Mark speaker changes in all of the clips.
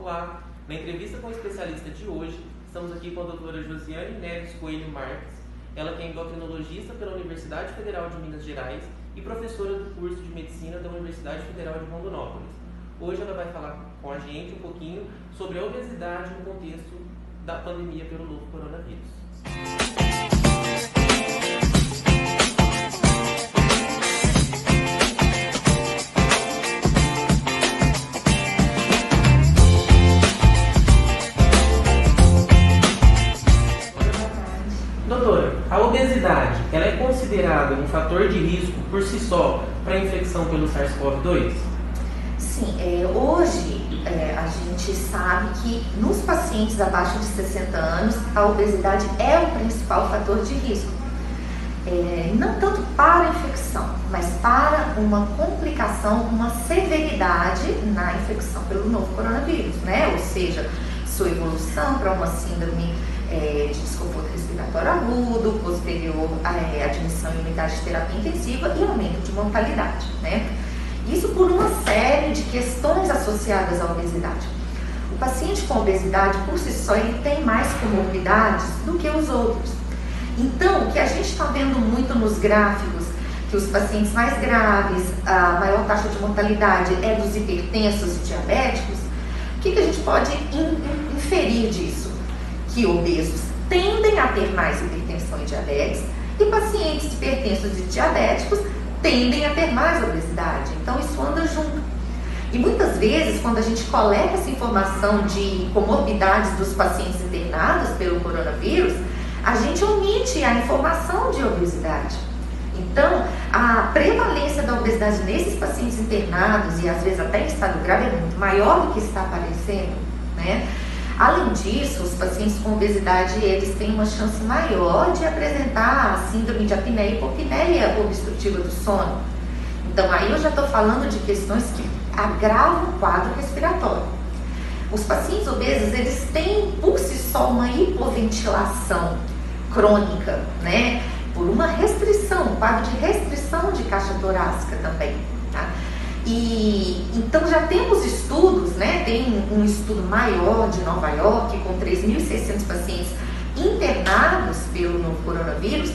Speaker 1: Olá, na entrevista com o especialista de hoje, estamos aqui com a doutora Josiane Neves Coelho Marques, ela que é endocrinologista pela Universidade Federal de Minas Gerais e professora do curso de Medicina da Universidade Federal de Rondonópolis. Hoje ela vai falar com a gente um pouquinho sobre a obesidade no contexto da pandemia pelo novo coronavírus. Doutora, a obesidade, ela é considerada um fator de risco por si só para a infecção pelo SARS-CoV-2?
Speaker 2: Sim, hoje a gente sabe que nos pacientes abaixo de 60 anos a obesidade é o principal fator de risco. Não tanto para a infecção, mas para uma complicação, uma severidade na infecção pelo novo coronavírus, né? Ou seja, sua evolução para uma síndrome de desconforto respiratório agudo, posterior admissão em unidade de terapia intensiva e aumento de mortalidade, né? Isso por uma série de questões associadas à obesidade. O paciente com obesidade, por si só, ele tem mais comorbidades do que os outros. Então, o que a gente está vendo muito nos gráficos, que os pacientes mais graves, a maior taxa de mortalidade é dos hipertensos e diabéticos, o que a gente pode inferir disso? Que obesos tendem a ter mais hipertensão e diabetes e pacientes hipertensos e diabéticos tendem a ter mais obesidade. Então isso anda junto. E muitas vezes, quando a gente coleta essa informação de comorbidades dos pacientes internados pelo coronavírus, a gente omite a informação de obesidade. Então, a prevalência da obesidade nesses pacientes internados e às vezes até em estado grave é muito maior do que está aparecendo, né? Além disso, os pacientes com obesidade, eles têm uma chance maior de apresentar a síndrome de apneia e hipopneia obstrutiva do sono. Então, aí eu já estou falando de questões que agravam o quadro respiratório. Os pacientes obesos, eles têm por si só uma hipoventilação crônica, né? Por uma restrição, um quadro de restrição de caixa torácica também, tá? E então já temos estudos, né? Tem um estudo maior de Nova York com 3.600 pacientes internados pelo novo coronavírus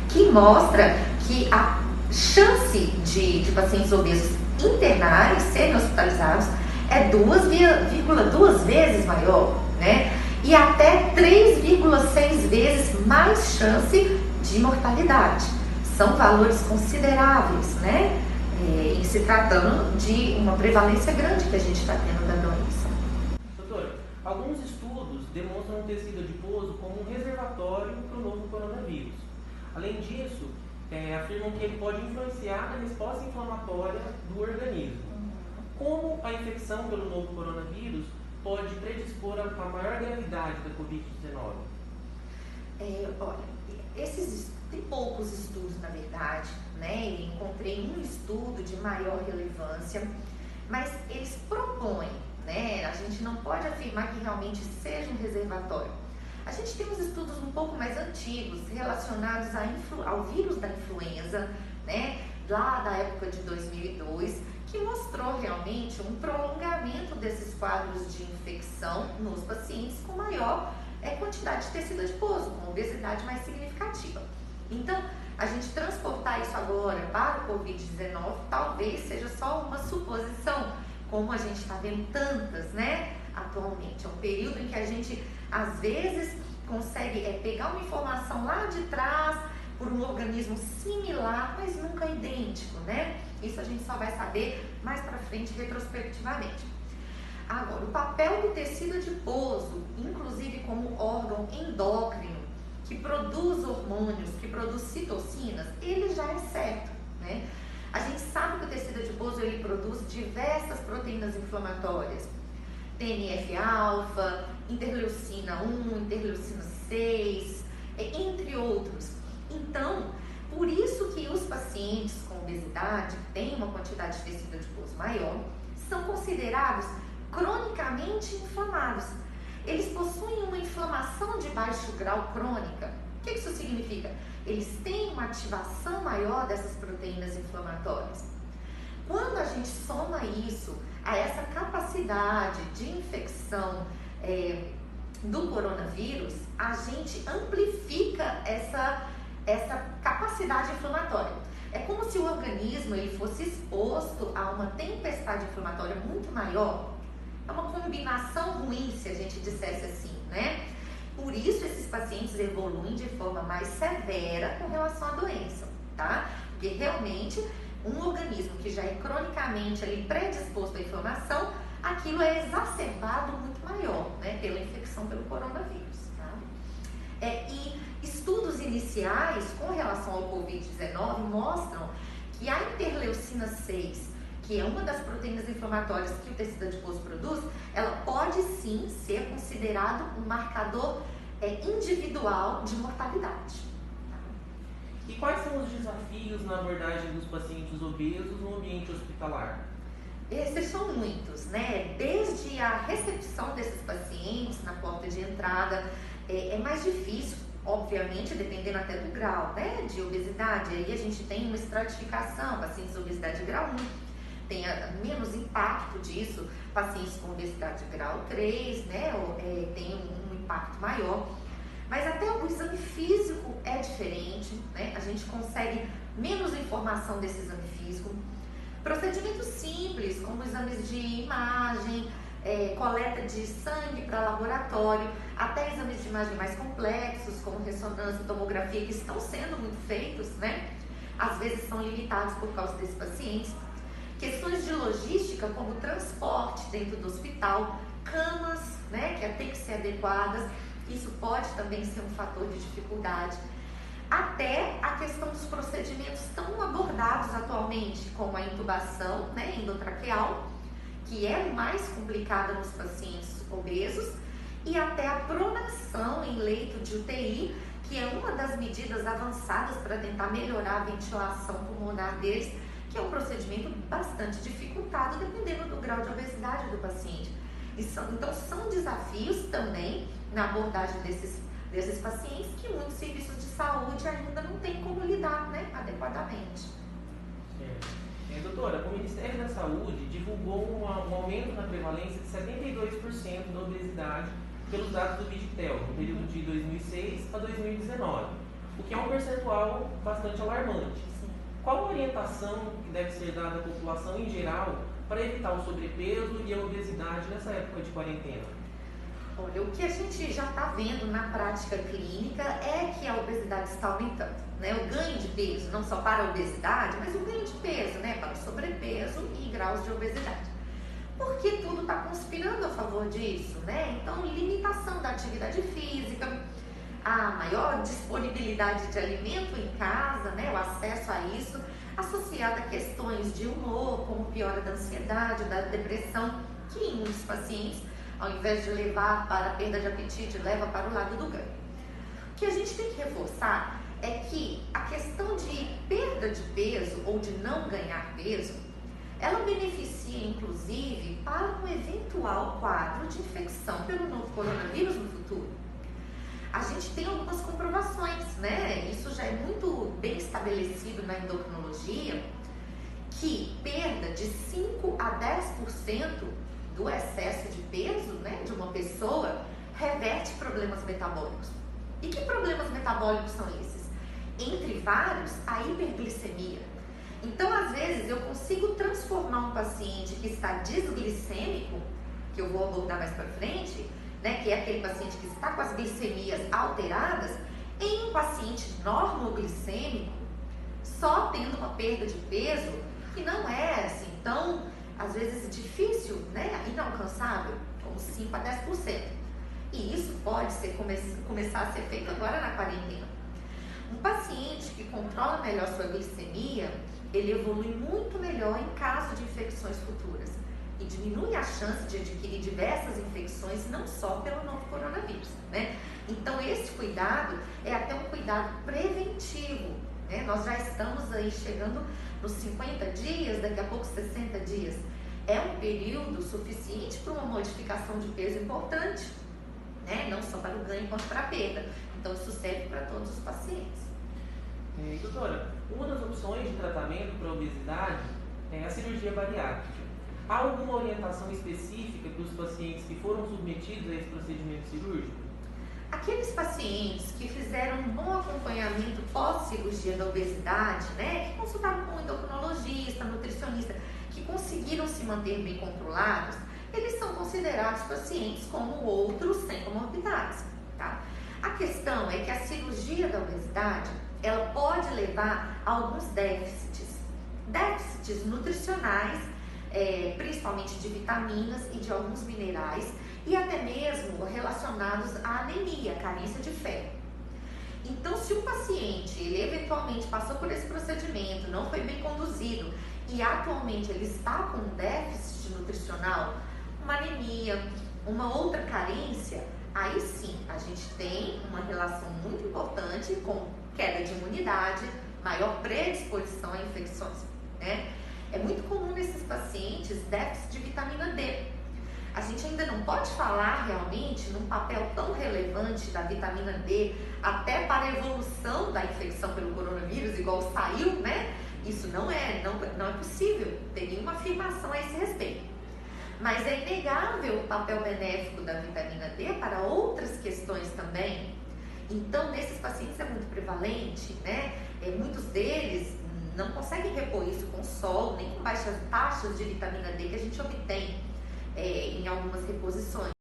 Speaker 2: que mostra que a chance de pacientes obesos internarem, serem hospitalizados é 2,2 vezes maior, né? E até 3,6 vezes mais chance de mortalidade. São valores consideráveis, né? Em se tratando de uma prevalência grande que a gente está tendo da doença.
Speaker 1: Doutora, alguns estudos demonstram o tecido adiposo como um reservatório para o novo coronavírus. Além disso, afirmam que ele pode influenciar na resposta inflamatória do organismo. Como a infecção pelo novo coronavírus pode predispor a maior gravidade da Covid-19?
Speaker 2: Tem poucos estudos, na verdade, né? Eu encontrei um estudo de maior relevância, mas eles propõem, né? A gente não pode afirmar que realmente seja um reservatório. A gente tem uns estudos um pouco mais antigos relacionados ao vírus da influenza, né? Lá da época de 2002, que mostrou realmente um prolongamento desses quadros de infecção nos pacientes com maior quantidade de tecido adiposo, com obesidade mais significativa. Então, a gente transportar isso agora para o Covid-19 talvez seja só uma suposição, como a gente está vendo tantas, né, atualmente. É um período em que a gente, às vezes, consegue pegar uma informação lá de trás por um organismo similar, mas nunca idêntico, né? Isso a gente só vai saber mais para frente, retrospectivamente. Agora, o papel do tecido adiposo, inclusive como órgão endócrino, que produz hormônios, que produz citocinas, ele já é certo, né? A gente sabe que o tecido adiposo, ele produz diversas proteínas inflamatórias. TNF-alfa, interleucina 1, interleucina 6, entre outros. Então, por isso que os pacientes com obesidade, que têm uma quantidade de tecido adiposo maior, são considerados cronicamente inflamados. Eles possuem uma inflamação de baixo grau crônica. O que isso significa? Eles têm uma ativação maior dessas proteínas inflamatórias. Quando a gente soma isso a essa capacidade de infecção do coronavírus, a gente amplifica essa capacidade inflamatória. É como se o organismo ele fosse exposto a uma tempestade inflamatória muito maior. É uma combinação ruim, se a gente dissesse assim, né? Por isso esses pacientes evoluem de forma mais severa com relação à doença, tá? Porque realmente um organismo que já é cronicamente ali predisposto à inflamação, aquilo é exacerbado muito maior, né? Pela infecção pelo coronavírus, tá? E estudos iniciais com relação ao Covid-19 mostram que a interleucina 6, que é uma das proteínas inflamatórias que o tecido adiposo produz, ela pode sim ser considerado um marcador individual de mortalidade.
Speaker 1: E quais são os desafios na abordagem dos pacientes obesos no ambiente hospitalar?
Speaker 2: Esses são muitos, né? Desde a recepção desses pacientes na porta de entrada, é mais difícil, obviamente, dependendo até do grau, né, de obesidade. Aí a gente tem uma estratificação, pacientes de obesidade grau 1, tem menos impacto disso, pacientes com obesidade grau 3, né, tem um impacto maior. Mas até o exame físico é diferente, né? A gente consegue menos informação desse exame físico. Procedimentos simples, como exames de imagem, coleta de sangue para laboratório, até exames de imagem mais complexos, como ressonância e tomografia, que estão sendo muito feitos, né? Às vezes são limitados por causa desses pacientes. Questões de logística, como transporte dentro do hospital, camas, né, que têm que ser adequadas. Isso pode também ser um fator de dificuldade. Até a questão dos procedimentos tão abordados atualmente, como a intubação, né, endotraqueal, que é mais complicada nos pacientes obesos, e até a pronação em leito de UTI, que é uma das medidas avançadas para tentar melhorar a ventilação pulmonar deles, que é um procedimento bastante dificultado, dependendo do grau de obesidade do paciente. Então, são desafios também na abordagem desses pacientes que muitos serviços de saúde ainda não têm como lidar, né, adequadamente.
Speaker 1: Doutora, o Ministério da Saúde divulgou um aumento na prevalência de 72% da obesidade pelos dados do Vigitel, no período de 2006 a 2019, o que é um percentual bastante alarmante.
Speaker 2: Sim.
Speaker 1: Qual a orientação que deve ser dada à população em geral para evitar o sobrepeso e a obesidade nessa época de quarentena?
Speaker 2: Olha, o que a gente já está vendo na prática clínica é que a obesidade está aumentando, né? O ganho de peso, não só para a obesidade, mas o ganho de peso, né? Para o sobrepeso e graus de obesidade. Porque tudo está conspirando a favor disso, né? Então, limitação da atividade física, a maior disponibilidade de alimento em casa, né? O acesso a isso, associado a questões de humor, como piora da ansiedade, da depressão, que em muitos pacientes, ao invés de levar para a perda de apetite, leva para o lado do ganho. O que a gente tem que reforçar é que a questão de perda de peso ou de não ganhar peso, ela beneficia inclusive para um eventual quadro de infecção pelo novo coronavírus no futuro. A gente tem algumas comprovações, né? Isso já é muito bem estabelecido na endocrinologia, que perda de 5 a 10% do excesso de peso, né, de uma pessoa reverte problemas metabólicos. E que problemas metabólicos são esses? Entre vários, a hiperglicemia. Então, às vezes, eu consigo transformar um paciente que está desglicêmico, que eu vou abordar mais para frente, né, que é aquele paciente que está com as glicemias alteradas, em um paciente normoglicêmico, só tendo uma perda de peso que não é assim tão, às vezes, difícil, né, inalcançável, como 5 a 10%. E isso pode começar a ser feito agora na quarentena. Um paciente que controla melhor sua glicemia, ele evolui muito melhor em caso de infecções futuras e diminui a chance de adquirir diversas infecções, não só pelo novo coronavírus, né? Então, esse cuidado é até um cuidado preventivo, né? Nós já estamos aí chegando nos 50 dias, daqui a pouco 60 dias. É um período suficiente para uma modificação de peso importante, né? Não só para o ganho quanto para a perda. Então, isso serve para todos os pacientes.
Speaker 1: Doutora, uma das opções de tratamento para a obesidade é a cirurgia bariátrica. Há alguma orientação específica para os pacientes que foram submetidos a esse procedimento cirúrgico?
Speaker 2: Aqueles pacientes que fizeram um bom acompanhamento pós-cirurgia da obesidade, né, que consultaram com um endocrinologista, nutricionista, que conseguiram se manter bem controlados, eles são considerados pacientes como outros sem comorbidades, tá? A questão é que a cirurgia da obesidade, ela pode levar a alguns déficits nutricionais, principalmente de vitaminas e de alguns minerais, e até mesmo relacionados à anemia, carência de ferro. Então, se o paciente, ele eventualmente passou por esse procedimento, não foi bem conduzido e atualmente ele está com um déficit nutricional, uma anemia, uma outra carência, aí sim, a gente tem uma relação muito importante com queda de imunidade, maior predisposição a infecções, né? É muito comum nesses pacientes déficit de vitamina D. A gente ainda não pode falar realmente num papel tão relevante da vitamina D até para a evolução da infecção pelo coronavírus, igual saiu, né? Isso não é possível ter nenhuma afirmação a esse respeito. Mas é inegável o papel benéfico da vitamina D para outras questões também. Então, nesses pacientes é muito prevalente, né? Muitos deles não conseguem repor isso com sol, nem com baixas taxas de vitamina D que a gente obtém em algumas reposições.